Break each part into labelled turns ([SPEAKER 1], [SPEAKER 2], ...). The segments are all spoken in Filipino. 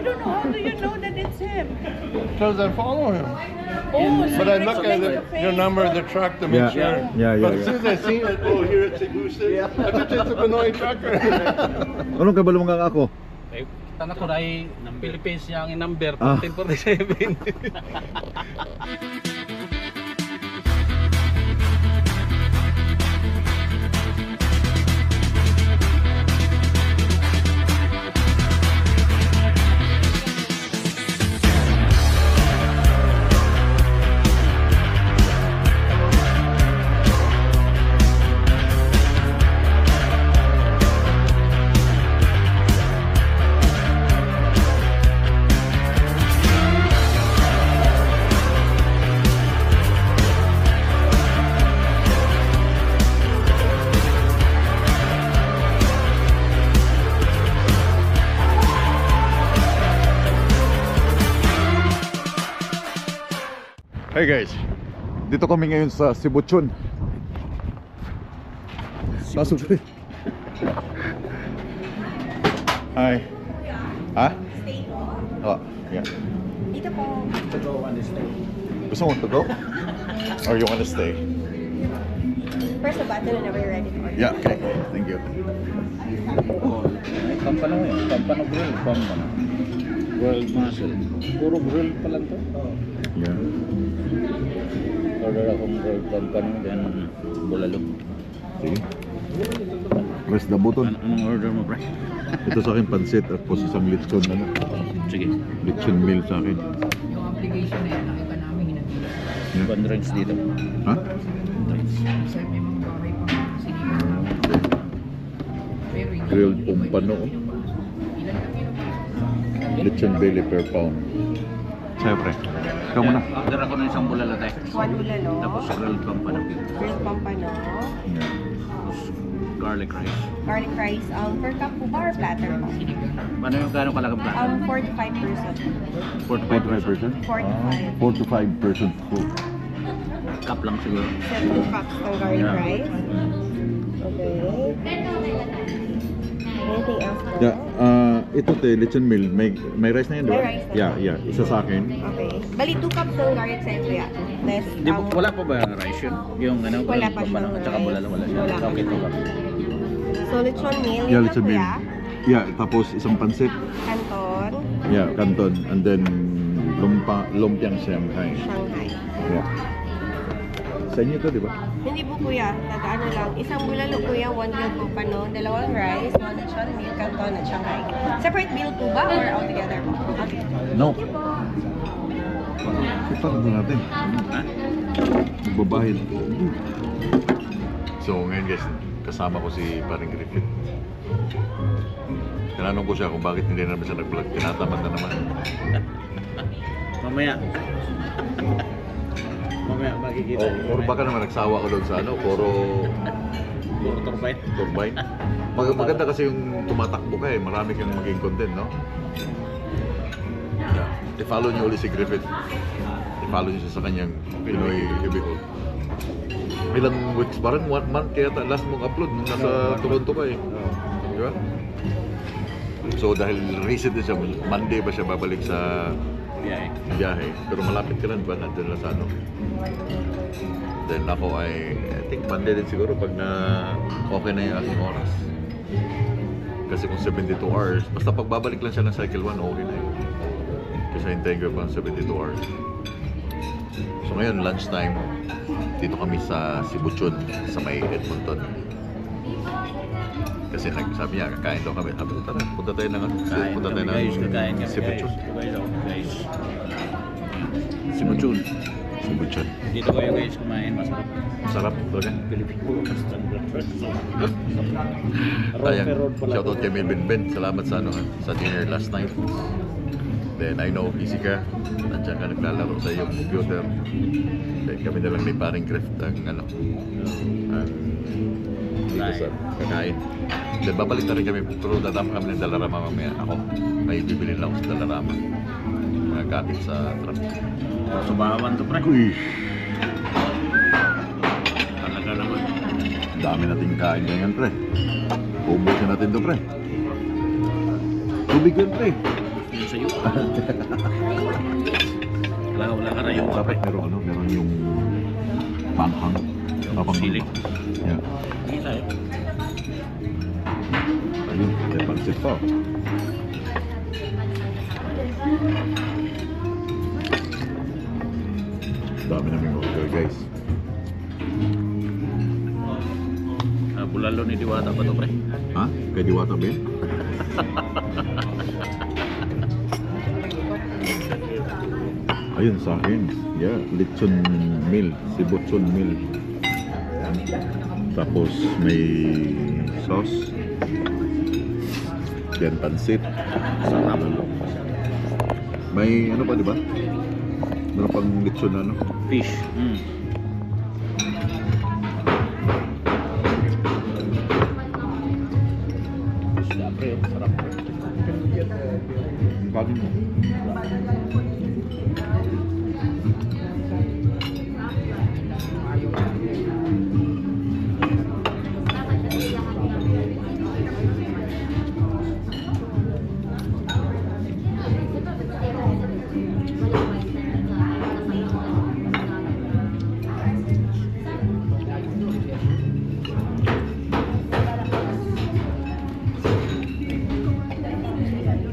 [SPEAKER 1] don't know. How do you know that it's him?
[SPEAKER 2] Because I follow him.
[SPEAKER 1] Oh, so
[SPEAKER 2] But I
[SPEAKER 1] you
[SPEAKER 2] look at
[SPEAKER 1] recognize
[SPEAKER 2] the number of the truck to make sure. But as soon as I see it, oh, here at Siguse, I thought it's a Pinoy trucker.
[SPEAKER 3] Anong kabalo mga ako?
[SPEAKER 4] Eh, tanah ko dahil Philippines niya ang number, 1447.
[SPEAKER 3] Hey guys, dito kami ngayon sa Sibuchon. Pasok rin. Hi. Ha?
[SPEAKER 1] Stay.
[SPEAKER 3] Oh, yeah.
[SPEAKER 1] Dito po.
[SPEAKER 3] Gusto mo to go? Or you wanna stay?
[SPEAKER 1] Press the button whenever you're ready to order.
[SPEAKER 3] Yeah, okay. Thank you.
[SPEAKER 4] Pampano yun, pampano grill, pampano. Grilled mussel. Puro grill pa lang to.
[SPEAKER 3] Yeah.
[SPEAKER 4] Order akong grilled pampano, then bulalo.
[SPEAKER 3] Sige. Press the button.
[SPEAKER 4] Anong order mo, pre?
[SPEAKER 3] Ito sa akin pansit at po isang lechon ano.
[SPEAKER 4] Sige.
[SPEAKER 3] Lechon meal sa akin.
[SPEAKER 5] Yung application na yan, nakita namin hinagin.
[SPEAKER 4] One drinks dito.
[SPEAKER 3] Ha?
[SPEAKER 5] Sir, may mga bahay pa mga sinigang. Pero hindi-
[SPEAKER 3] Grilled
[SPEAKER 5] iba-iba
[SPEAKER 3] pompano.
[SPEAKER 5] yung pasok. Ilan na pinapasok?
[SPEAKER 3] Lechon belly per pound. Sa'yo pre. Ikaw muna.
[SPEAKER 4] Order ako ng isang bulalo, te.
[SPEAKER 1] One bulalo.
[SPEAKER 4] Tapos grilled pampano.
[SPEAKER 1] Grilled pampano.
[SPEAKER 3] Yeah.
[SPEAKER 4] Tapos garlic rice.
[SPEAKER 1] Garlic rice. Per cup po ba or platter po?
[SPEAKER 4] Paano yung gano'ng kalagang plato?
[SPEAKER 1] 4 to 5%.
[SPEAKER 3] 45%?
[SPEAKER 1] 4 to 5.
[SPEAKER 3] 4 to 5% full.
[SPEAKER 4] Cup lang siguro.
[SPEAKER 1] 7 cups ng garlic
[SPEAKER 4] Yeah.
[SPEAKER 1] rice. Okay. Anything else po?
[SPEAKER 3] Yeah, ito te, lechon meal. May rice na yan, di ba?
[SPEAKER 1] May rice na.
[SPEAKER 3] Yeah. Isa sa akin.
[SPEAKER 1] Okay. Bali, 2 cups ng garlic sa kuya. Next,
[SPEAKER 4] Di ba, wala pa ba rice yun? Yung ano,
[SPEAKER 1] Wala pa
[SPEAKER 4] pampano
[SPEAKER 1] siyang
[SPEAKER 4] at saka
[SPEAKER 1] rice.
[SPEAKER 4] bulalo, wala siya.
[SPEAKER 1] Wala pa
[SPEAKER 4] Okay,
[SPEAKER 1] siya.
[SPEAKER 4] ito ka.
[SPEAKER 1] So, lechon meal.
[SPEAKER 3] Yeah,
[SPEAKER 1] Yun
[SPEAKER 3] lechon
[SPEAKER 1] na,
[SPEAKER 3] meal.
[SPEAKER 1] kuya.
[SPEAKER 3] Yeah, tapos isang pansit.
[SPEAKER 1] Canton.
[SPEAKER 3] Yeah, canton. And then lumpiang Shanghai.
[SPEAKER 1] Shanghai.
[SPEAKER 3] Yeah. Sa inyo to, di ba?
[SPEAKER 1] Hindi po kuya, ano lang. Isang bulalo kuya, 1 grilled pampano, 2 rice, 1 lechon meal, canton at Shanghai. Separate meal po ba or all together po? Okay.
[SPEAKER 3] No.
[SPEAKER 1] Thank you po.
[SPEAKER 3] Ito na natin. Magbabahid. So ngayon guys, kasama ko si Paring Griffith. Tinanong ko siya kung bakit hindi na naman siya nag-vlog. Tinatamad na naman.
[SPEAKER 4] Mamaya. Mamaya makikita.
[SPEAKER 3] Or baka naman nagsawa ko doon sa ano, puro
[SPEAKER 4] turbine.
[SPEAKER 3] turbine. Maganda kasi yung tumatakbo ka eh, marami kang maging content, no? Yeah. I-follow niyo ulit si Griffith. I-follow niyo siya sa kanyang Pinoy Ibicol. Ilang weeks, parang 1 month kaya last mong upload nung nasa Toronto ka eh. Di ba? So dahil recent din siya, Monday ba siya babalik sa biyahe. Pero malapit ka lang ba natin na sa ano? Then ako I think Monday din siguro pag na okay na yung aking oras. Kasi kung 72 hours, basta pag babalik lang siya ng cycle 1, okay na yun. Kasi hintayin ko pa 72 hours. So ngayon, lunchtime, dito kami sa Sibuchon, sa may Edmonton. Kasi sabi niya, kakain daw kami. Sabi ko, tara, punta tayo ng punta tayo ng Sibuchon.
[SPEAKER 4] Guys.
[SPEAKER 3] Sibuchon. Sibuchon.
[SPEAKER 4] Dito kayo guys kumain, masarap.
[SPEAKER 3] Sarap talaga. Sayang, shoutout kay Melvin Ben. Salamat sa ano, sa dinner last night. Then I know busy ka. Nandiyan ka naglalaro sa iyong computer. Then kami na lang may Paring Griffith ang ano. Dito sa kakain. Then babalik na rin kami. Pero dadama kami ng Dalarama mamaya. Ako, may bibili lang ako sa Dalarama. Mga gamit sa truck.
[SPEAKER 4] Subawan to pre.
[SPEAKER 3] Uy,
[SPEAKER 4] Talaga naman.
[SPEAKER 3] dami nating kain ganyan pre. Ubusin natin to pre. Tubig yun pre.
[SPEAKER 4] yun sa'yo. Wala ka na yung
[SPEAKER 3] Dapat meron yung panghang.
[SPEAKER 4] Yung sili.
[SPEAKER 3] Yeah.
[SPEAKER 4] Hindi tayo.
[SPEAKER 3] Ayun, may pansit pa. Dami namin order, guys.
[SPEAKER 4] Bulalo ni Diwata pa to, pre.
[SPEAKER 3] Ha? Kay Diwata ba yun? Ayun sa akin. Yeah, lechon meal. Sibutson meal. Tapos may sauce. Then pansit.
[SPEAKER 4] Sarap.
[SPEAKER 3] May ano pa, di ba? Meron pang lechon na ano?
[SPEAKER 4] Fish. Isda, pre. Sarap, pre.
[SPEAKER 3] Ang kanin mo.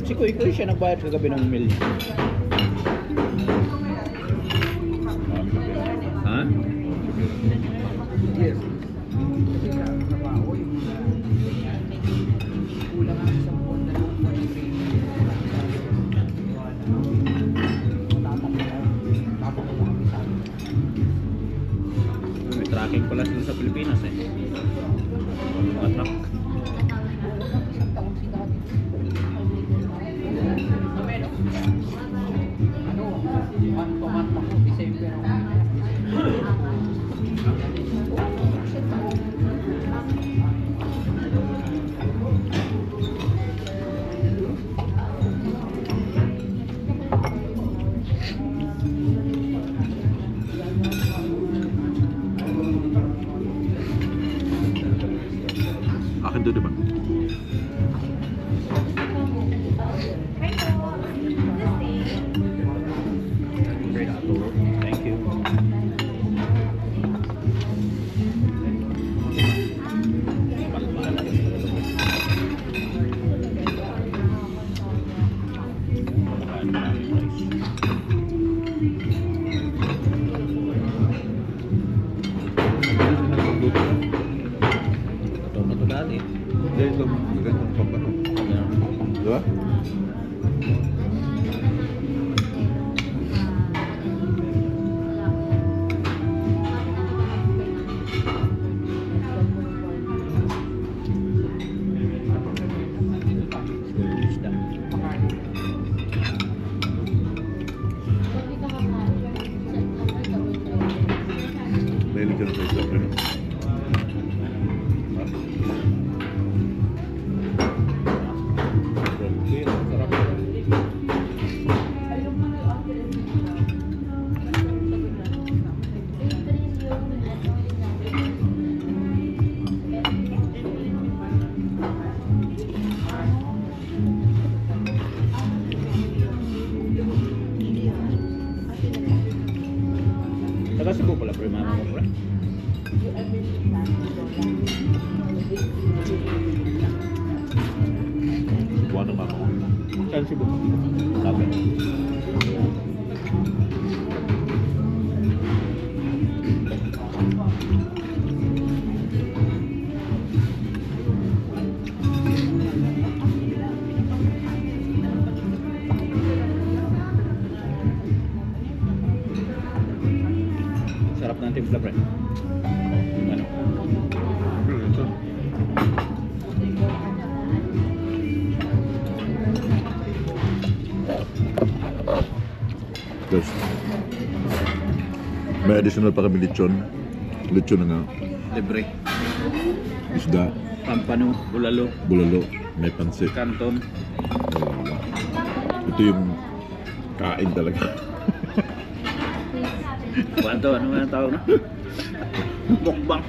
[SPEAKER 4] Si Kuy siya nagbayad kagabi ng meal. Ha?
[SPEAKER 5] Yes. Kasi trabaho yung kulang ang isang buwan na lang for
[SPEAKER 4] May tracking pala sila sa Pilipinas eh. Mga truck.
[SPEAKER 3] Akin doon, di ba?
[SPEAKER 4] Thank you. Ito na ito dati.
[SPEAKER 3] Hindi, ito magandang pampano. Di ba?
[SPEAKER 4] Isda.
[SPEAKER 3] Mahilig ka na sa isda, pero.
[SPEAKER 4] Taga Cebu pala pre, mama mo pre.
[SPEAKER 3] Buwan ng mama ko.
[SPEAKER 4] Saan Cebu? Sabi. Sarap ng timpla pre. Yung ano?
[SPEAKER 3] Ito. Guys, may additional pa kami lechon. Lechon na nga.
[SPEAKER 4] Libre.
[SPEAKER 3] Isda,
[SPEAKER 4] Pampano, bulalo,
[SPEAKER 3] bulalo, may pansit.
[SPEAKER 4] kanton.
[SPEAKER 3] Wala. Ito yung kain talaga.
[SPEAKER 4] Ano nga tawag na? Mukbang.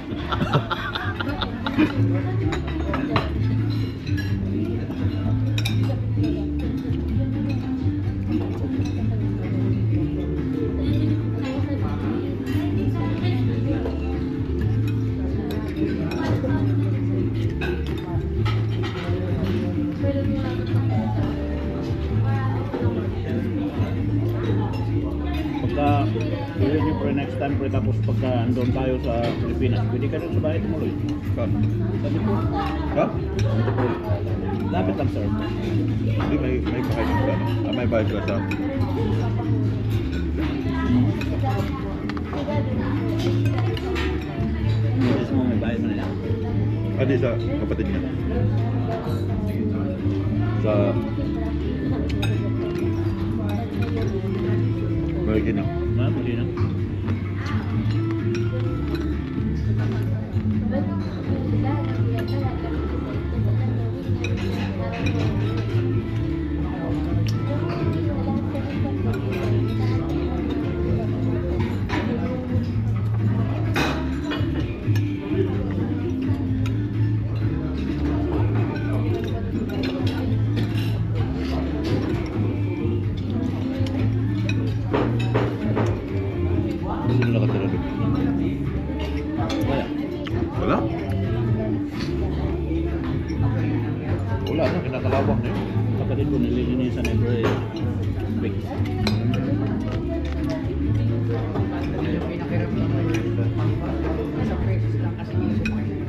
[SPEAKER 4] next time pre, tapos pagka andun tayo sa Pilipinas, pwede ka rin sa bahay tumuloy.
[SPEAKER 3] Saan?
[SPEAKER 4] Sa Antipolo.
[SPEAKER 3] Ha?
[SPEAKER 4] Lapit lang sir.
[SPEAKER 3] Hindi, may bahay sila sa ano. Ah, may bahay sila sa...
[SPEAKER 4] Misis mo may bahay mo nila.
[SPEAKER 3] Ah, di sa kapatid niya. Sa... Marikina.
[SPEAKER 4] Ha? Muli na.
[SPEAKER 3] Sino nakatira doon?
[SPEAKER 4] Wala.
[SPEAKER 3] Wala? Wala na, kinakalawang na yun.
[SPEAKER 4] Kapatid ko nililinisan every week.
[SPEAKER 5] Pinakiram lang mo sa presos lang kasi hindi sumakit.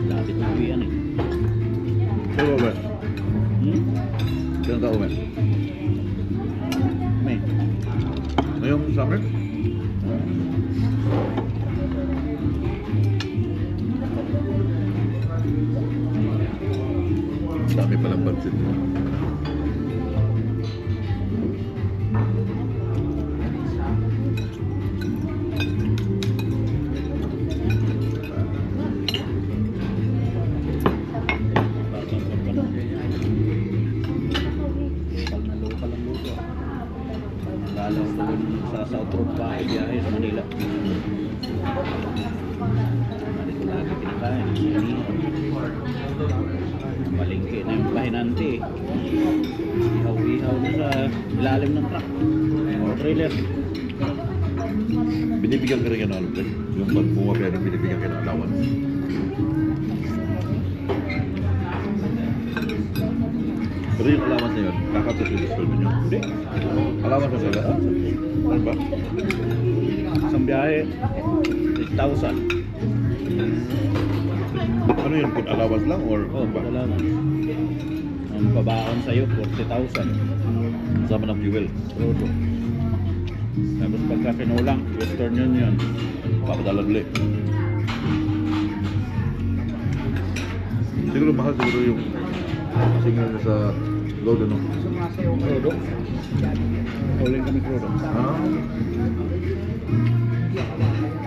[SPEAKER 4] Lapit na uwian eh.
[SPEAKER 3] Sino ba? Sino tao ba?
[SPEAKER 4] May.
[SPEAKER 3] Ngayong summer? Dami palang budget mo.
[SPEAKER 4] Lalo ko dun sa South Road pa ay biyahe sa Manila. Hindi ko lagi kinakain. Malingki na yung pahinante eh. Ihaw-ihaw na sa ilalim ng truck. O trailer.
[SPEAKER 3] Binibigyan ka rin yan ng alam, yung pag bumabaya ng binibigyan ka ng allowance. Pero yung allowance na yun, kakapit sa sweldo nyo.
[SPEAKER 4] Hindi.
[SPEAKER 3] Allowance na sila? Ano ba?
[SPEAKER 4] Isang biyahe, 8,000.
[SPEAKER 3] Ano yun? Food allowance lang or
[SPEAKER 4] Oh,
[SPEAKER 3] ano ba?
[SPEAKER 4] allowance. Ang pabaon sa'yo, 40,000.
[SPEAKER 3] Kasama ng fuel.
[SPEAKER 4] Rodo. Tapos pagka kinulang, Western Union.
[SPEAKER 3] Papadala ulit. Siguro mahal siguro yung signal sa load ano.
[SPEAKER 5] Sumasayaw ka.
[SPEAKER 4] Rodo. Uling kami Rodo.
[SPEAKER 3] Ah,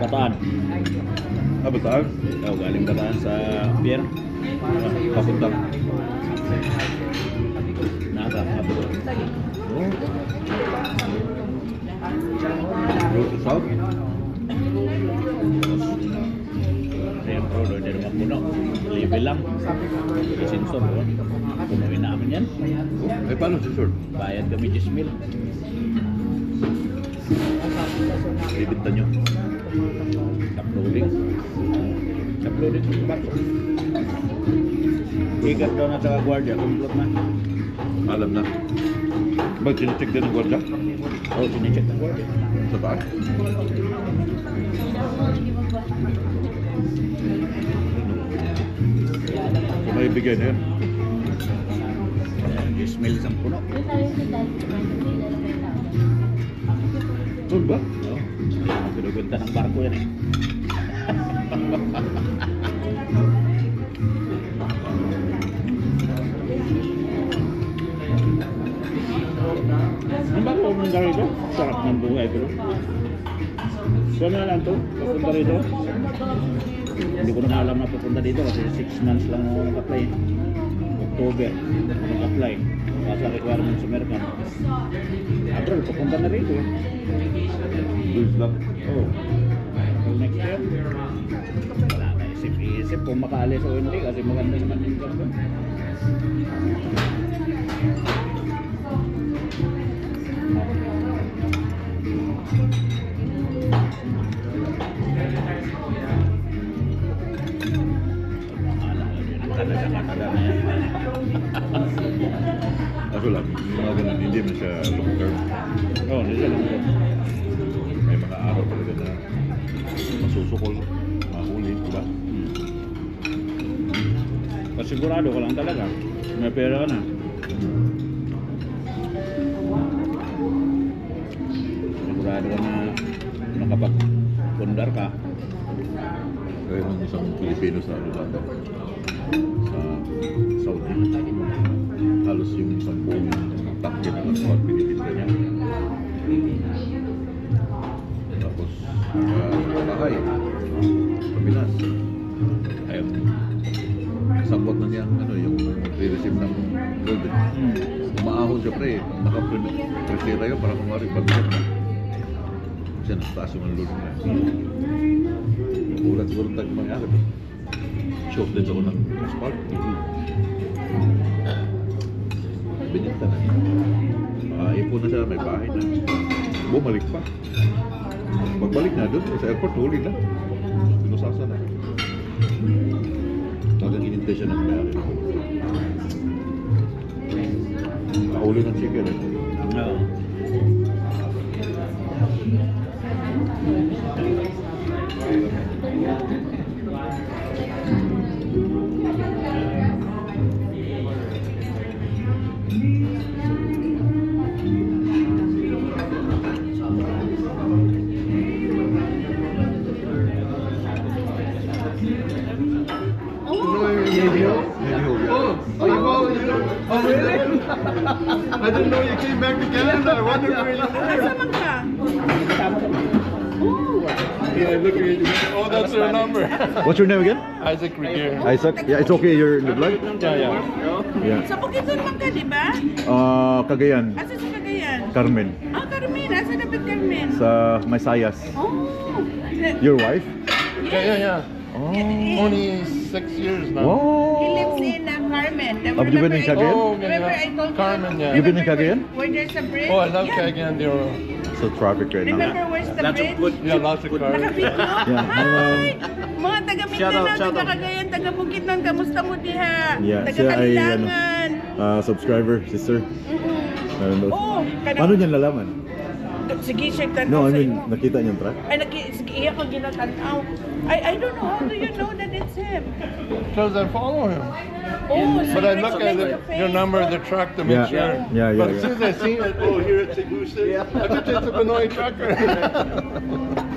[SPEAKER 4] Bataan.
[SPEAKER 3] Bataan?
[SPEAKER 4] Oh, galing Bataan sa pier.
[SPEAKER 3] Papunta.
[SPEAKER 4] Nakakabot.
[SPEAKER 3] Oh. Road to south?
[SPEAKER 4] Ayan, Rodo, hindi naman puno. Level lang. Isinsor, oh. Punuin namin yan.
[SPEAKER 3] Eh, paano si Short?
[SPEAKER 4] Bayad kami 10,000.
[SPEAKER 3] Bibinta nyo.
[SPEAKER 4] Uploading. Uploading sa barko. Ikat daw na sa gwardiya, complete na.
[SPEAKER 3] Alam na. Ba't sinicheck din ng gwardiya?
[SPEAKER 4] Oh, sinecheck ng gwardiya.
[SPEAKER 3] Sa taas? So may bigay na yun.
[SPEAKER 4] Ayan, 10,000 isang puno.
[SPEAKER 3] Doon ba?
[SPEAKER 4] Oh, pinubenta ng barko yan eh. Ang bago ng rito, sarap ng buhay ko. So na lang to, papunta rito. Hindi ko na alam na papunta dito kasi 6 months lang ako nag-apply. October, nag-apply. Nasa requirements sa American. April, papunta na rito.
[SPEAKER 3] Goods lang.
[SPEAKER 4] Oh. Well, next year, wala na isip-isip kung makaalis o hindi kasi maganda naman yung ganito. Kanada na yan.
[SPEAKER 3] Kaso lang, yung mga ganun, hindi na siya long term.
[SPEAKER 4] Oo, hindi siya lang.
[SPEAKER 3] May mga araw talaga na masusukol, mahuli, diba?
[SPEAKER 4] Sigurado ka lang talaga. May pera ka na. Sigurado ka na makapag-pundar ka.
[SPEAKER 3] Kaya nung isang Pilipino sa ano lang, sa Saudi, halos yung isang buong takye na lang sa Pilipinas niya. Tapos, bahay, Paminas. Ayun. Sabot na niya ano, yung re-receive ng gold. Umaahon siya pre, naka-presera yun para kumari pag-gold na. Kasi nagtaas yung load na. Ulat siguro tayo mangyari. Shock din ako ng asphalt. Binita na niya. Ipon na siya, may bahay na. Bumalik pa. Pagbalik na doon, sa airport, huli na. Sinusasa na. Talagang inintay siya ng mayari. Nakahuli ng chicken eh.
[SPEAKER 4] Oo.
[SPEAKER 2] I didn't know you came back to Canada. I wondered where you were. Yeah, looking at you. Oh, that's her number.
[SPEAKER 3] What's your name again?
[SPEAKER 2] Isaac Regier.
[SPEAKER 3] Isaac? Yeah, it's okay, you're in the vlog?
[SPEAKER 2] Yeah.
[SPEAKER 3] Yeah.
[SPEAKER 5] Sa Bukidnon man ka, di ba?
[SPEAKER 3] Cagayan,
[SPEAKER 5] Asa sa Cagayan?
[SPEAKER 3] Carmen,
[SPEAKER 5] Ah, Carmen. Asa na ba Carmen?
[SPEAKER 3] sa Maysayas.
[SPEAKER 5] Oh.
[SPEAKER 3] Your wife?
[SPEAKER 2] Yeah.
[SPEAKER 3] Oh.
[SPEAKER 2] Only 6 years now.
[SPEAKER 5] He lives
[SPEAKER 3] Wow.
[SPEAKER 5] in Carmen.
[SPEAKER 3] Have you been in Cagayan?
[SPEAKER 2] Oh,
[SPEAKER 5] Remember I told
[SPEAKER 2] Carmen, yeah.
[SPEAKER 3] You've been in Cagayan?
[SPEAKER 5] Where there's a bridge?
[SPEAKER 2] Oh, I love
[SPEAKER 5] Yeah.
[SPEAKER 2] Cagayan. There are
[SPEAKER 3] So traffic right now.
[SPEAKER 5] Remember where's the
[SPEAKER 4] Lots of
[SPEAKER 5] bridge?
[SPEAKER 4] good.
[SPEAKER 2] yeah, lots of cars.
[SPEAKER 5] Nakabit no?
[SPEAKER 3] Yeah,
[SPEAKER 5] Hi! Mga taga
[SPEAKER 4] Shout out,
[SPEAKER 5] Mindanao,
[SPEAKER 4] shout
[SPEAKER 5] taga
[SPEAKER 4] out.
[SPEAKER 5] Cagayan, taga Bukidnon, kamusta mo diha?
[SPEAKER 3] Yeah,
[SPEAKER 5] Taga
[SPEAKER 3] siya ay,
[SPEAKER 5] Kalilangan.
[SPEAKER 3] Subscriber, sister. I don't know.
[SPEAKER 5] Oh,
[SPEAKER 3] Paano niyan lalaman?
[SPEAKER 5] Sige, check that
[SPEAKER 3] No, I
[SPEAKER 5] out sa
[SPEAKER 3] mean,
[SPEAKER 5] imo.
[SPEAKER 3] nakita niyang truck?
[SPEAKER 5] Ay, sige, iya ko ginatanaw. I don't know, how do you know that it's him?
[SPEAKER 2] Because I follow him.
[SPEAKER 5] Oh, so
[SPEAKER 2] But I
[SPEAKER 5] you
[SPEAKER 2] look at
[SPEAKER 5] recognize
[SPEAKER 2] your
[SPEAKER 5] face.
[SPEAKER 2] number, the truck to make
[SPEAKER 3] Yeah.
[SPEAKER 2] sure.
[SPEAKER 3] Yeah.
[SPEAKER 2] But as soon as I see it, oh, here at Segusa, I bet you it's a Pinoy trucker.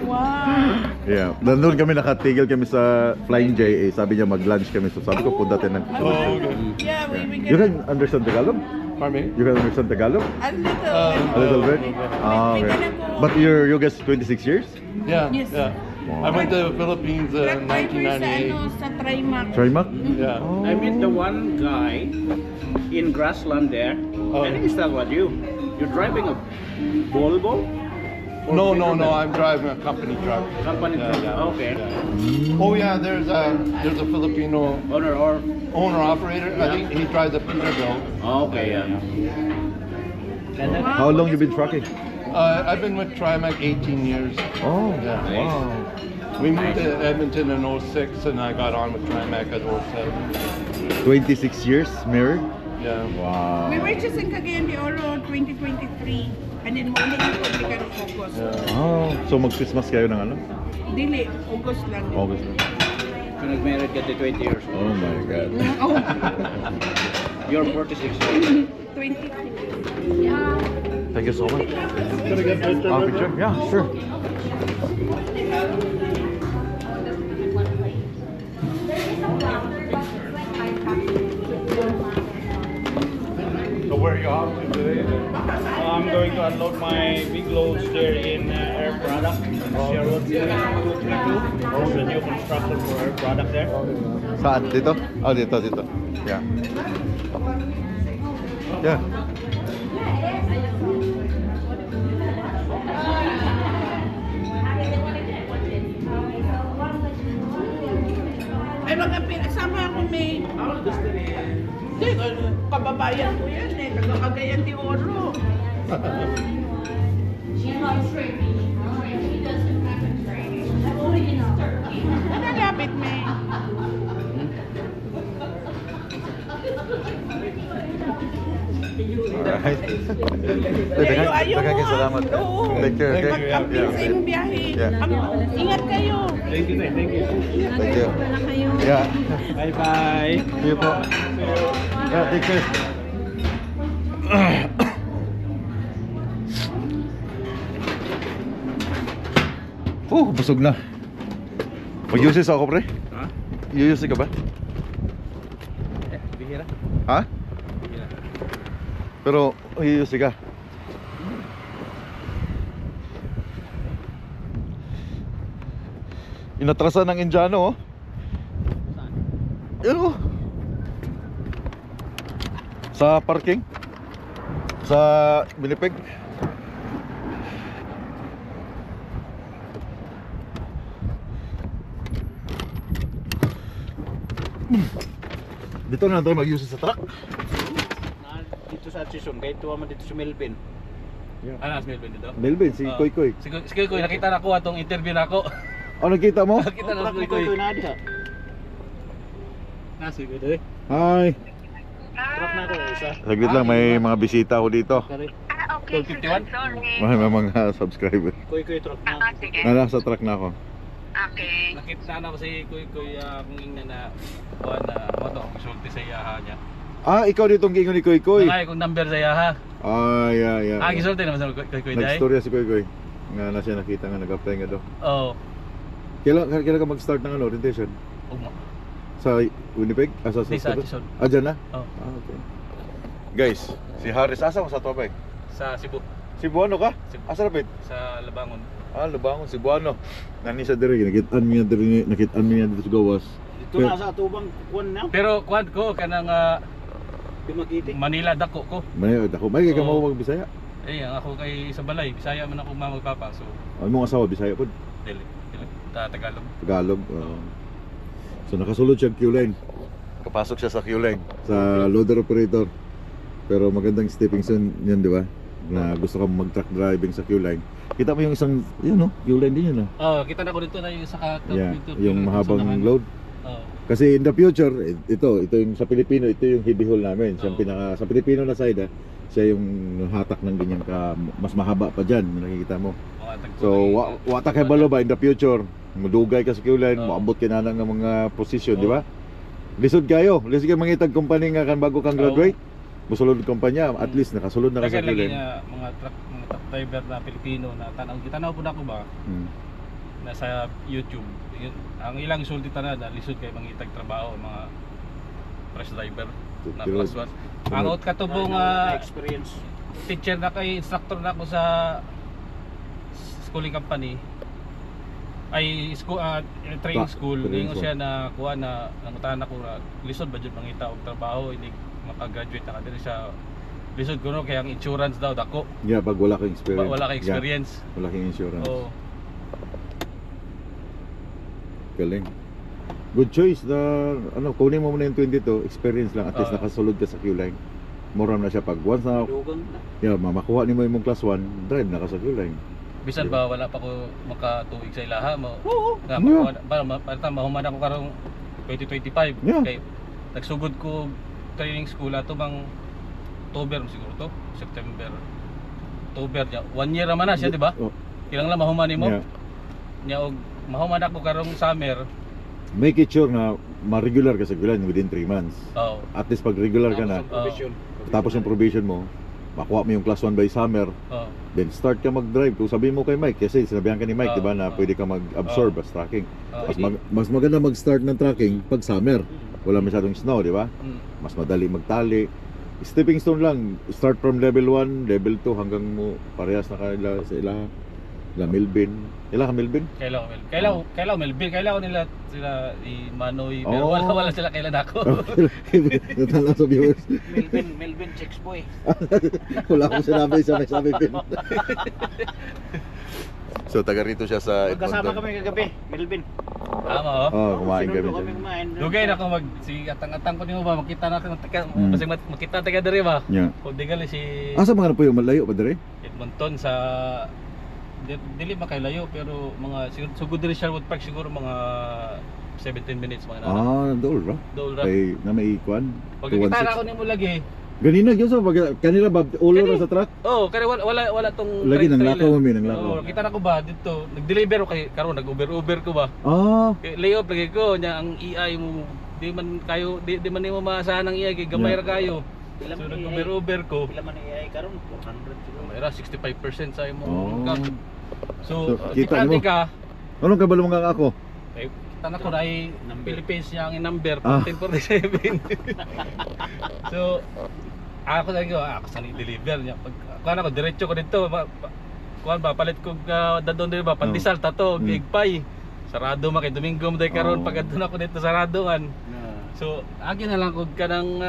[SPEAKER 5] Wow.
[SPEAKER 3] Yeah. Nandun kami, nakatigil kami sa Flying J. Sabi niya mag-lunch kami. So sabi ko, punta tayo ng...
[SPEAKER 2] Oh, okay.
[SPEAKER 5] Yeah, we
[SPEAKER 3] You can understand Tagalog?
[SPEAKER 2] Pardon me?
[SPEAKER 3] You can understand Tagalog?
[SPEAKER 5] A little.
[SPEAKER 3] A little bit? Ah, okay. But you guys 26 years?
[SPEAKER 2] Yeah.
[SPEAKER 5] Yes.
[SPEAKER 2] Yeah.
[SPEAKER 3] Wow.
[SPEAKER 2] I went to the Philippines in 1998.
[SPEAKER 5] Sa Trimac.
[SPEAKER 3] Trimac?
[SPEAKER 2] Yeah.
[SPEAKER 4] I met the one guy in grassland there.
[SPEAKER 2] Oh.
[SPEAKER 4] I think it's that what you. You're driving a Volvo? Or
[SPEAKER 2] No.
[SPEAKER 4] Peterbilt?
[SPEAKER 2] I'm driving a company truck.
[SPEAKER 4] Company truck. Okay.
[SPEAKER 2] Yeah. Oh yeah, there's a Filipino
[SPEAKER 4] Owner or?
[SPEAKER 2] owner operator. I think he drives a Peterbilt.
[SPEAKER 4] Okay, yeah.
[SPEAKER 3] How long you been trucking?
[SPEAKER 2] I've been with Trimac 18 years.
[SPEAKER 3] Oh,
[SPEAKER 2] Yeah.
[SPEAKER 3] wow.
[SPEAKER 2] We moved to Edmonton in 06 and I got on with Trimac at 07.
[SPEAKER 3] 26 years married?
[SPEAKER 2] Yeah.
[SPEAKER 3] Wow.
[SPEAKER 5] We were just in Cagayan de Oro 2023. And then mo ulit yung publican of August.
[SPEAKER 2] Yeah.
[SPEAKER 3] Oh, so mag-Christmas kayo ng ano?
[SPEAKER 5] Dili, August lang.
[SPEAKER 3] August.
[SPEAKER 4] So nag-married ka to 20 years old.
[SPEAKER 3] Oh my God.
[SPEAKER 5] Oh,
[SPEAKER 4] You're 46 years
[SPEAKER 5] 23.
[SPEAKER 3] Thank you so much.
[SPEAKER 2] Can I get picture?
[SPEAKER 3] Picture? Yeah, sure.
[SPEAKER 2] So where are you off to today?
[SPEAKER 4] I'm going to unload my big loads there in Air Product, Sherwood 232. There's a new construction for Air Product there.
[SPEAKER 3] Saan? Dito? Oh, dito. Yeah. Yeah.
[SPEAKER 5] Ay, mga pinasama ako may... Hindi, kababayan ko yan eh. Taga-Cagayan de Oro. Nakalapit, may.
[SPEAKER 3] Alright.
[SPEAKER 5] Ayaw
[SPEAKER 3] Daghang
[SPEAKER 5] mo.
[SPEAKER 3] salamat.
[SPEAKER 5] Oo.
[SPEAKER 3] Take care, okay?
[SPEAKER 5] Mag-camping sa inyong biyahe.
[SPEAKER 3] Yeah.
[SPEAKER 5] Ingat kayo.
[SPEAKER 4] Thank you, thank you.
[SPEAKER 3] Thank you.
[SPEAKER 1] Wala kayo.
[SPEAKER 3] Yeah.
[SPEAKER 4] Bye-bye.
[SPEAKER 3] See you po. Yeah, take care. Busog na. Mag-uses ako, pre.
[SPEAKER 4] Ha?
[SPEAKER 3] Uses ka ba?
[SPEAKER 4] Bihira.
[SPEAKER 3] Ha?
[SPEAKER 4] Bihira.
[SPEAKER 3] Pero, uses ka. Inatrasan ng Indiano, oh. Yan, oh. Sa parking. Sa Winnipeg. Dito na tayo mag-use sa truck.
[SPEAKER 4] Dito sa Atchison, kahit tuwa man dito sa Melvin.
[SPEAKER 6] Ano si Melvin dito?
[SPEAKER 3] Melvin, si
[SPEAKER 6] Ah.
[SPEAKER 3] Koy Koy.
[SPEAKER 6] Sige ko, nakita na ko atong interview na ako.
[SPEAKER 3] Oh, nakita mo?
[SPEAKER 6] Nakita na
[SPEAKER 4] Truck
[SPEAKER 6] si
[SPEAKER 4] ni Koy
[SPEAKER 6] Koy.
[SPEAKER 4] na diha.
[SPEAKER 6] Nasi ko eh.
[SPEAKER 3] Hi.
[SPEAKER 4] Truck na to isa.
[SPEAKER 3] Saglit lang, may mga bisita ako dito.
[SPEAKER 4] Kari.
[SPEAKER 7] Okay,
[SPEAKER 6] 12:51?
[SPEAKER 7] sorry.
[SPEAKER 3] May mga subscriber.
[SPEAKER 4] Koy truck na.
[SPEAKER 7] Sige.
[SPEAKER 3] Nasa truck na ako.
[SPEAKER 7] Okay.
[SPEAKER 6] Nakita na ko si Kuy kung ingna na kuha na moto, sulti sa iyaha niya.
[SPEAKER 3] Ah, ikaw ditong gingon ni Koy Koy.
[SPEAKER 6] Nangay kung number sa iyaha.
[SPEAKER 3] Ah, yeah.
[SPEAKER 6] Ah, gisulti naman sa Kuy dai.
[SPEAKER 3] Nagstorya si Koy Koy. Nga na siya nakita nga nag-apply nga do.
[SPEAKER 6] Oh.
[SPEAKER 3] Kailan ka mag-start ng orientation?
[SPEAKER 6] Ugma.
[SPEAKER 3] Sa Winnipeg? Sa
[SPEAKER 6] Di sa Atchison.
[SPEAKER 3] Ah, dyan na?
[SPEAKER 6] Oh.
[SPEAKER 3] Ah, okay. Guys, si Harris, asa mo sa Tobay?
[SPEAKER 6] Sa Cebu,
[SPEAKER 3] Cebuano ka?
[SPEAKER 6] Cebu.
[SPEAKER 3] Asa rapid?
[SPEAKER 6] sa Labangon.
[SPEAKER 3] Ah, Labangon, Cebuano. Nani sa diri, nakitaan niya dito sa gawas.
[SPEAKER 4] Dito na sa atubang kuan na.
[SPEAKER 6] Pero kuan ko kanang
[SPEAKER 4] Dumakiti.
[SPEAKER 6] Manila dako ko.
[SPEAKER 3] May ako, may kay ka
[SPEAKER 6] Oo.
[SPEAKER 3] mo magbisaya.
[SPEAKER 6] Eh, ang ako kay sa balay, Bisaya man ako magpapa. So,
[SPEAKER 3] Ang mong asawa bisaya pod,
[SPEAKER 6] dili Tagalog.
[SPEAKER 3] Tagalog. So nakasulod siya Q-line. Kapasok siya sa Q-line sa loader operator. Pero magandang stepping stone 'yan, di ba? Na gusto ka mag-truck driving sa Q-line. Kita mo yung isang, yun no, Q-line din yun no.
[SPEAKER 6] Oh, kita na ko dito na yung sa
[SPEAKER 3] Yeah, yung mahabang load.
[SPEAKER 6] Oh.
[SPEAKER 3] Kasi in the future, ito yung sa Pilipino, ito yung heavy haul namin. Siya
[SPEAKER 6] Oo.
[SPEAKER 3] pinaka, sa Pilipino na side, siya yung hatak ng ganyan ka, mas mahaba pa dyan, nakikita mo. So, wata kay balo ba in the future, madugay ka sa Q-line,
[SPEAKER 6] Oo.
[SPEAKER 3] maabot ka na ng mga position, di ba? Lisod kayo, lisod kayo mangitag company nga kan bago kang graduate. Musulod kumpanya, at least nakasulod na ka sa
[SPEAKER 6] Kasi lagi
[SPEAKER 3] Q-line.
[SPEAKER 6] nga mga truck driver na Pilipino na tanaw po na ako ba
[SPEAKER 3] Hmm.
[SPEAKER 6] nasa YouTube. Ang ilang sulti tanan na lisod kay mangitag trabaho mga press driver na
[SPEAKER 3] Pero-
[SPEAKER 6] plus one. Ang out katubong
[SPEAKER 4] experience.
[SPEAKER 6] teacher na kay instructor na ako sa schooling company ay training school
[SPEAKER 3] training
[SPEAKER 6] ningo siya na kuha na nangutan ako na lisod ba jud mangita og trabaho hindi maka-graduate na kadiri siya lisod kuno kay ang insurance daw dako
[SPEAKER 3] Yeah, pag wala kang experience.
[SPEAKER 6] wala kay experience.
[SPEAKER 3] Yeah, wala kang insurance.
[SPEAKER 6] Oh.
[SPEAKER 3] Galing. Good choice na kunin mo muna yung 22, experience lang, at least
[SPEAKER 6] Oo.
[SPEAKER 3] nakasulod ka sa Q-line. Mura na siya pag once na
[SPEAKER 4] Dugang na.
[SPEAKER 3] makuha ni mo yung class 1, drive na ka sa Q-line.
[SPEAKER 6] Bisan ba wala pa ko makatuig sa ilaha mo.
[SPEAKER 4] Oo.
[SPEAKER 6] Nga
[SPEAKER 3] Yeah.
[SPEAKER 6] para mahuman ako karong 2025
[SPEAKER 3] Yeah.
[SPEAKER 6] kay nagsugod ko training school ato bang October siguro to, September. October niya. 1 year naman na siya, di ba?
[SPEAKER 3] Oh,
[SPEAKER 6] Kilang lang mahuman nimo.
[SPEAKER 3] yeah.
[SPEAKER 6] Nya og mahuman ako karong summer.
[SPEAKER 3] Make it sure na ma-regular ka sa Q-line within 3 months.
[SPEAKER 6] Oh.
[SPEAKER 3] At least pag regular ka na,
[SPEAKER 4] Provision.
[SPEAKER 3] tapos yung probation mo, makuha mo yung class 1 by summer,
[SPEAKER 6] Oh.
[SPEAKER 3] then start ka mag-drive. Kung sabihin mo kay Mike, kasi sinabihan ka ni Mike,
[SPEAKER 6] Oo,
[SPEAKER 3] di ba, na
[SPEAKER 6] oo.
[SPEAKER 3] pwede ka mag-absorb as tracking.
[SPEAKER 6] Oh.
[SPEAKER 3] Mas maganda mag-start ng tracking pag summer. Wala masyadong snow, di ba?
[SPEAKER 6] Mm.
[SPEAKER 3] Mas madali magtali. Stepping stone lang, start from level 1, level 2 hanggang mo parehas na kanila sa ilaha. La Melvin. Ila ka Melvin?
[SPEAKER 6] Kailangan Melvin, kailangan nila sila i Manoy pero
[SPEAKER 3] Oh.
[SPEAKER 6] wala sila kailan ako.
[SPEAKER 3] Natala sa viewers.
[SPEAKER 4] Melvin checks boy.
[SPEAKER 3] Wala akong sinabi sa may sabi pin. So taga rito siya sa
[SPEAKER 4] Magkasama kami kagabi, Melvin.
[SPEAKER 6] Tama oh.
[SPEAKER 3] Oh, kumain kami
[SPEAKER 4] Sinundo kami
[SPEAKER 3] dyan.
[SPEAKER 4] kumain.
[SPEAKER 6] Dugay na ako mag si atang-atang ko nimo ba makita natin
[SPEAKER 3] Mm.
[SPEAKER 6] kasi makita taga diri ba.
[SPEAKER 3] Yeah.
[SPEAKER 6] Kung di gali si
[SPEAKER 3] Asa mga na po yung malayo pa dire?
[SPEAKER 6] Edmonton sa dili ba kay layo pero mga siguro sugod diri Sherwood Park siguro mga 17 minutes mga nana.
[SPEAKER 3] Ah, dool ra.
[SPEAKER 6] Dol ra.
[SPEAKER 3] Kay na may ikwan.
[SPEAKER 6] Pag nakita na ako nimo lagi
[SPEAKER 7] Ganina gyud sa kanila ba ulo na sa truck?
[SPEAKER 6] Oh, kaya wala tong
[SPEAKER 7] Lagi nang
[SPEAKER 6] trailer.
[SPEAKER 7] lakaw kami, nang lakaw.
[SPEAKER 6] Oo, kita na ko ba dito, nag-deliver ko kay karon nag-Uber ko ba.
[SPEAKER 7] Ah,
[SPEAKER 6] Kay layoff lagi ko nya ang EI mo di man kayo di man nimo maasahan ang EI kay gamay ra kayo.
[SPEAKER 4] Pila
[SPEAKER 6] So
[SPEAKER 4] man
[SPEAKER 6] nag-Uber ko.
[SPEAKER 4] Pila man AI karon 400 siguro.
[SPEAKER 6] Gamay ra 65% sa imo.
[SPEAKER 7] Oh.
[SPEAKER 6] So,
[SPEAKER 7] kita
[SPEAKER 6] kita
[SPEAKER 7] mo.
[SPEAKER 6] ka
[SPEAKER 7] anong kabalo mga ako?
[SPEAKER 6] eh, kita na ko na ay Philippines niya ang number
[SPEAKER 7] Ah.
[SPEAKER 6] 1047. So ako lagi ko ako sa deliver niya pag kuan ako diretso ko dito kuan ba palit ko dadon dito ba pandesal tato gigpay sarado man kay Domingo mo day karon
[SPEAKER 7] Oh.
[SPEAKER 6] pag adto ako dito sarado man. So agi na lang kog kanang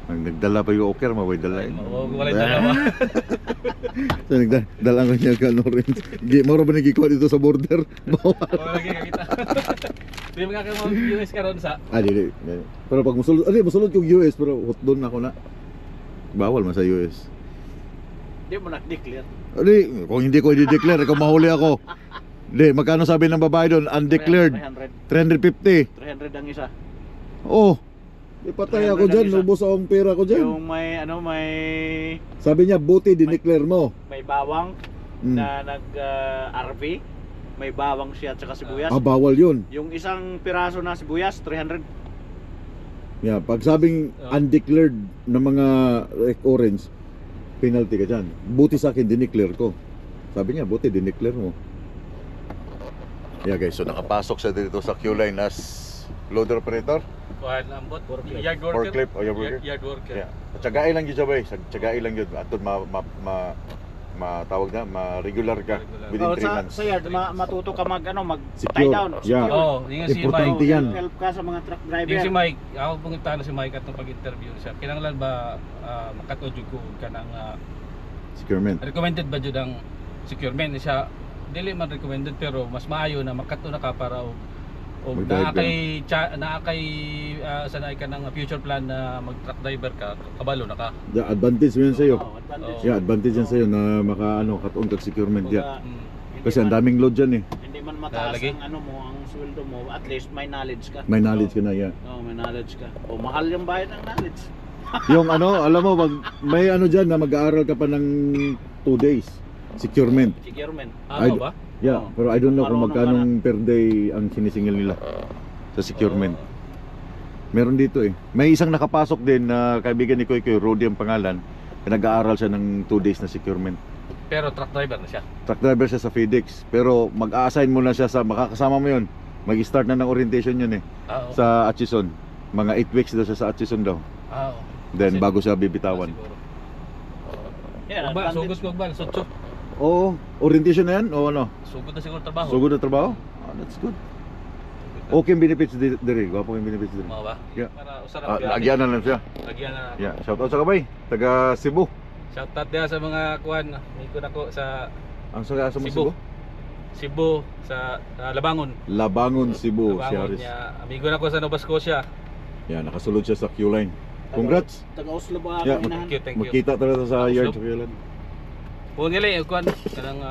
[SPEAKER 7] Ang nagdala pa yung okir, maway dala.
[SPEAKER 6] wala dalawa.
[SPEAKER 7] So nagdala ko niya ka orange. Moro ba nagikuha dito sa border? Bawal.
[SPEAKER 6] Wala lagi kita. Di ba ka mo US karon sa
[SPEAKER 7] Di. Pero pag musulod, musulod yung US pero hot doon ako na. Bawal man sa US.
[SPEAKER 4] Di mo nak-declare.
[SPEAKER 7] Kung hindi ko i-declare, kung mahuli ako. Magkano sabi ng babae doon? Undeclared. 350.
[SPEAKER 4] 300 ang isa.
[SPEAKER 7] Oh. Ipatay ako dyan, ubos akong pera ko dyan.
[SPEAKER 4] Yung may
[SPEAKER 7] Sabi niya, buti dineclare mo.
[SPEAKER 4] may bawang
[SPEAKER 7] Mm.
[SPEAKER 4] na nag RV, may bawang siya at saka sibuyas.
[SPEAKER 7] Bawal yun.
[SPEAKER 4] Yung isang piraso na sibuyas 300.
[SPEAKER 7] Yeah, pag sabing undeclared na mga orange, penalty ka dyan. Buti sa akin, dineclare ko. Sabi niya, buti dineclare mo.
[SPEAKER 3] Yeah guys, so nakapasok siya dito sa Q-line as loader operator.
[SPEAKER 6] kuan ambot yard worker.
[SPEAKER 3] Forklift o yard worker.
[SPEAKER 6] Yard worker.
[SPEAKER 3] Yeah. Tsagai lang yun siya ba? Tsagai lang yun. Atod matawag na, ma-regular ka within 3 months.
[SPEAKER 4] Sa yard matuto ka mag tie
[SPEAKER 7] Secure.
[SPEAKER 4] down.
[SPEAKER 7] Yeah.
[SPEAKER 6] Oh, yung si Mike.
[SPEAKER 7] Importante yan.
[SPEAKER 4] Help ka sa mga truck driver.
[SPEAKER 6] Yung si Mike, ako pungita na si Mike at nung pag-interview siya. Kinanglan ba makatudyo ko ka ng
[SPEAKER 7] Securement.
[SPEAKER 6] recommended ba jud ang securement siya? Dili man recommended pero mas maayo na makato na ka para o
[SPEAKER 7] Mag-drive
[SPEAKER 6] naakay sanay ka ng future plan na mag-truck driver ka, kabalo na ka.
[SPEAKER 7] The advantage mo yan sa'yo.
[SPEAKER 4] Advantage.
[SPEAKER 7] Yeah, advantage yan sa'yo na katuon kag securement. Yeah.
[SPEAKER 6] Mm.
[SPEAKER 7] Kasi ang daming load dyan eh.
[SPEAKER 4] Hindi man mataas
[SPEAKER 6] Lagi.
[SPEAKER 4] ang ang sweldo mo, at least may knowledge ka.
[SPEAKER 7] May knowledge ka na, yeah.
[SPEAKER 4] May knowledge ka. O mahal yung bayad ng knowledge.
[SPEAKER 7] Yung alam mo, may dyan na mag-aaral ka pa ng 2 days. Securement.
[SPEAKER 4] Securement.
[SPEAKER 6] Ano ba?
[SPEAKER 7] Yeah, pero I don't know kung
[SPEAKER 4] Marunong
[SPEAKER 7] magkanong per day ang sinisingil nila sa securement. Meron dito eh. May isang nakapasok din na kaibigan ni Koy, Rudy ang pangalan. Nag-aaral siya ng 2 days na securement.
[SPEAKER 6] Pero truck driver na siya.
[SPEAKER 7] Truck driver siya sa FedEx. Pero mag-a-assign mo na siya sa, makakasama mo yun. Mag-start na ng orientation yun eh.
[SPEAKER 6] Oo.
[SPEAKER 7] Sa Atchison. Mga 8 weeks daw siya sa Atchison daw.
[SPEAKER 6] Oo.
[SPEAKER 7] Then bago siya bibitawan.
[SPEAKER 6] Siguro.
[SPEAKER 4] Yeah,
[SPEAKER 6] Ba,
[SPEAKER 4] advantage.
[SPEAKER 6] sugod ko ba? Sutso.
[SPEAKER 7] Oo, orientation na yan o ano?
[SPEAKER 6] Sugod na siguro trabaho.
[SPEAKER 7] So good na trabaho? That's good. Okay yung benefits diri. Gwapo yung benefits diri.
[SPEAKER 6] Mo ba?
[SPEAKER 7] Yeah.
[SPEAKER 6] Para usara
[SPEAKER 7] Lagyan na lang siya.
[SPEAKER 6] Lagyan na.
[SPEAKER 7] Yeah, shout out sa kabay. Taga Cebu.
[SPEAKER 6] Shout out dia sa mga kuan. May ko nako sa
[SPEAKER 7] Ang sa mo
[SPEAKER 6] Cebu.
[SPEAKER 7] Cebu?
[SPEAKER 6] Cebu sa Labangon.
[SPEAKER 7] Labangon, Cebu, si
[SPEAKER 6] Labangon
[SPEAKER 7] Haris.
[SPEAKER 6] niya. Amigo nako sa Nova Scotia.
[SPEAKER 7] Yeah, nakasulod siya sa Q-line. Congrats.
[SPEAKER 4] Taga-Oslo ba
[SPEAKER 7] Yeah,
[SPEAKER 4] ako inahan?
[SPEAKER 6] Thank you.
[SPEAKER 7] Magkita talaga sa
[SPEAKER 6] Oslo.
[SPEAKER 7] yard sa Q-line.
[SPEAKER 6] Kung nila kuan kanang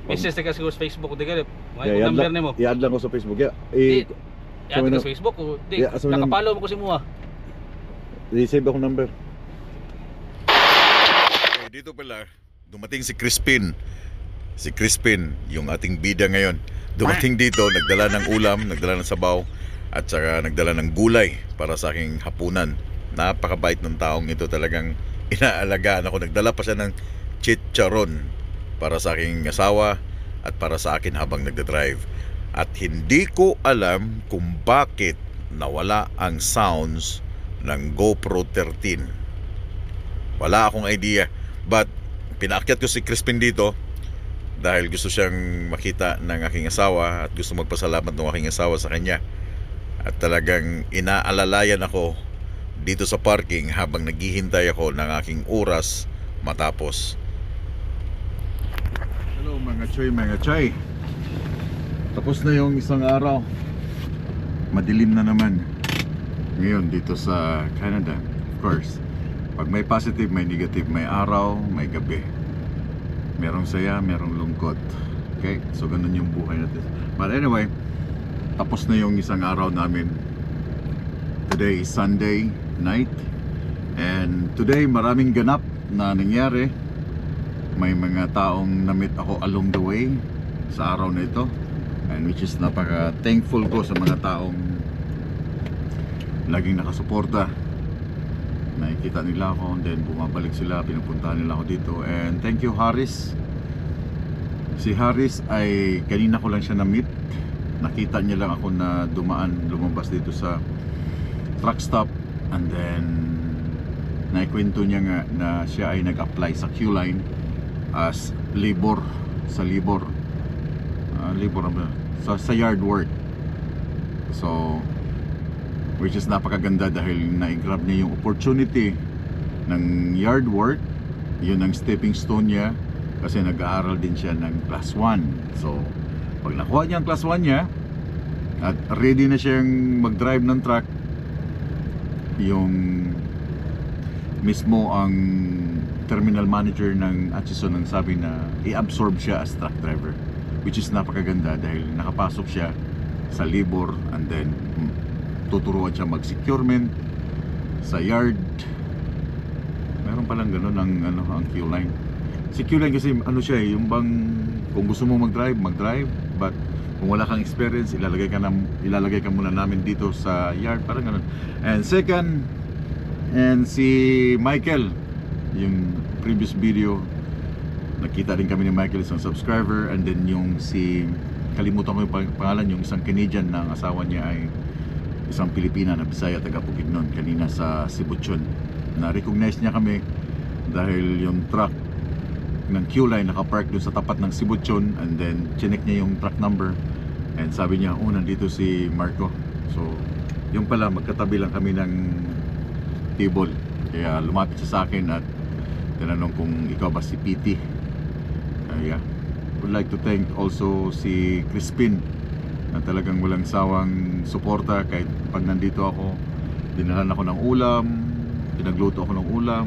[SPEAKER 6] message ka siguro sa Facebook di ka. May
[SPEAKER 7] Yeah,
[SPEAKER 6] number nimo.
[SPEAKER 7] i-add lang ko sa Facebook. Yeah,
[SPEAKER 6] Di,
[SPEAKER 7] sa
[SPEAKER 6] sa
[SPEAKER 7] mga-
[SPEAKER 6] Facebook o di
[SPEAKER 7] Yeah, sa mga-
[SPEAKER 6] nakapalo mo ko si Mua.
[SPEAKER 7] i-save ako number.
[SPEAKER 3] Okay, dito pala, dumating si Crispin. Si Crispin, yung ating bida ngayon. Dumating dito, nagdala ng ulam, nagdala ng sabaw, at saka nagdala ng gulay para sa aking hapunan. Napakabait ng taong ito, talagang inaalagaan ako. Nagdala pa siya ng chicharon para sa aking asawa at para sa akin habang nagdadrive. At hindi ko alam kung bakit nawala ang sounds ng GoPro 13. Wala akong idea. But pinaakyat ko si Crispin dito dahil gusto siyang makita ng aking asawa at gusto magpasalamat ng aking asawa sa kanya. At talagang inaalalayan ako dito sa parking habang naghihintay ako ng aking oras matapos.
[SPEAKER 7] Hello mga choy. Tapos na yung isang araw. Madilim na naman. Ngayon dito sa Canada, of course. Pag may positive, may negative, may araw, may gabi. Merong saya, merong lungkot. Okay? So ganun yung buhay natin. But anyway, tapos na yung isang araw namin. Today is Sunday night. And today maraming ganap na nangyari. May mga taong na-meet ako along the way sa araw na ito, and which is napaka thankful ko sa mga taong laging nakasuporta. Nakikita nila ako, then bumabalik sila, pinupuntahan nila ako dito. And thank you Haris. Si Haris ay kanina ko lang siya na-meet. Nakita niya lang ako na lumabas dito sa truck stop, and then naikwento niya nga na siya ay nag-apply sa Q-Line as labor sa sa yard work. So which is napakaganda dahil na-grab niya yung opportunity ng yard work. Yun ang stepping stone niya kasi nag-aaral din siya ng class 1. So pag nakuha niya ang class 1 niya at ready na siyang mag-drive ng truck, yung mismo ang terminal manager ng Atchison ang sabi na i-absorb siya as truck driver, which is napakaganda dahil nakapasok siya sa labor, and then tuturuan siya mag-securement sa yard. Meron palang gano'n ang Q-Line. Si Q-Line kasi ano siya yung bang kung gusto mo mag-drive, but kung wala kang experience, ilalagay ka muna namin dito sa yard, parang gano'n. And second, and si Michael, yung previous video nakita din kami ni Michael, isang subscriber. And then yung kalimutan ko yung pangalan, yung isang Canadian na ang asawa niya ay isang Pilipina na Bisaya, taga Bukidnon, kanina sa Sibutyon. Na-recognize niya kami dahil yung truck ng Q-Line nakapark dun sa tapat ng Sibutyon, and then chinek niya yung truck number and sabi niya, oh, nandito si Marco. So yung pala, magkatabi lang kami ng table, kaya lumapit siya sa akin at tinanong kung ikaw ba si PT. Yeah, would like to thank also si Crispin na talagang walang sawang suporta kahit pag nandito ako. Dinalan ako ng ulam, pinagluto ako ng ulam.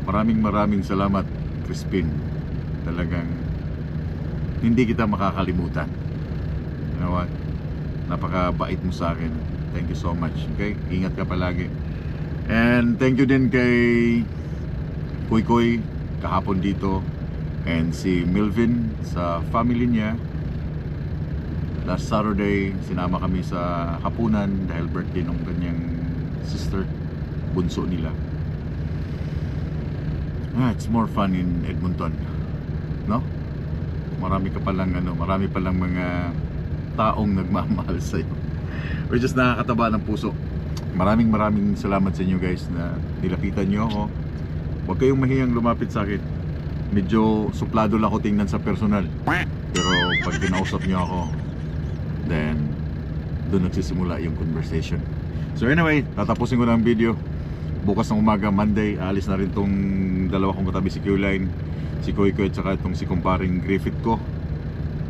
[SPEAKER 7] Maraming salamat Crispin, talagang hindi kita makakalimutan. You know what? Napakabait mo sa akin. Thank you so much. Okay, ingat ka palagi. And thank you din kay Koy kahapon dito, and si Milvin sa family niya. Last Saturday sinama kami sa hapunan dahil birthday ng kanyang sister, bunso nila. It's more fun in Edmonton, no? Marami palang mga taong nagmamahal sa iyo, which is nakakataba ng puso. Maraming salamat sa inyo guys na nilapitan nyo ako. Huwag kayong mahiyang lumapit sa akin. Medyo suplado lang ako tingnan sa personal, pero pag kinausap nyo ako, then doon nagsisimula yung conversation. So anyway, tatapusin ko na ang video. Bukas ng umaga, Monday, alis na rin tong dalawa kong katabi, si Q-Line, si Koy at saka itong si kumparing Griffith ko.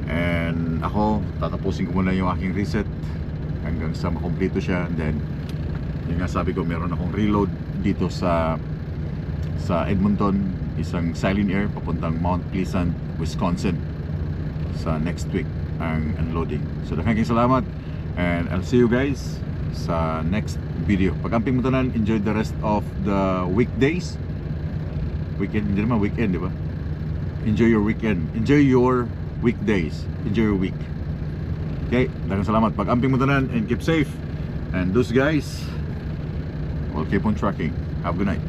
[SPEAKER 7] And ako, tatapusin ko muna yung aking reset hanggang sa makompleto siya. And then yung nga sabi ko, meron akong reload dito sa Edmonton, isang Silent Air papuntang Mount Pleasant, Wisconsin sa next week ang unloading. So daghang salamat, and I'll see you guys sa next video. Pag-amping mo tanan, enjoy the rest of the weekdays. Weekend, hindi naman weekend, di ba? Enjoy your weekend, enjoy your weekdays, enjoy your week. Okay, daghang salamat. Pag-amping mo tanan, and keep safe. And those guys, we'll keep on trucking. Have a good night.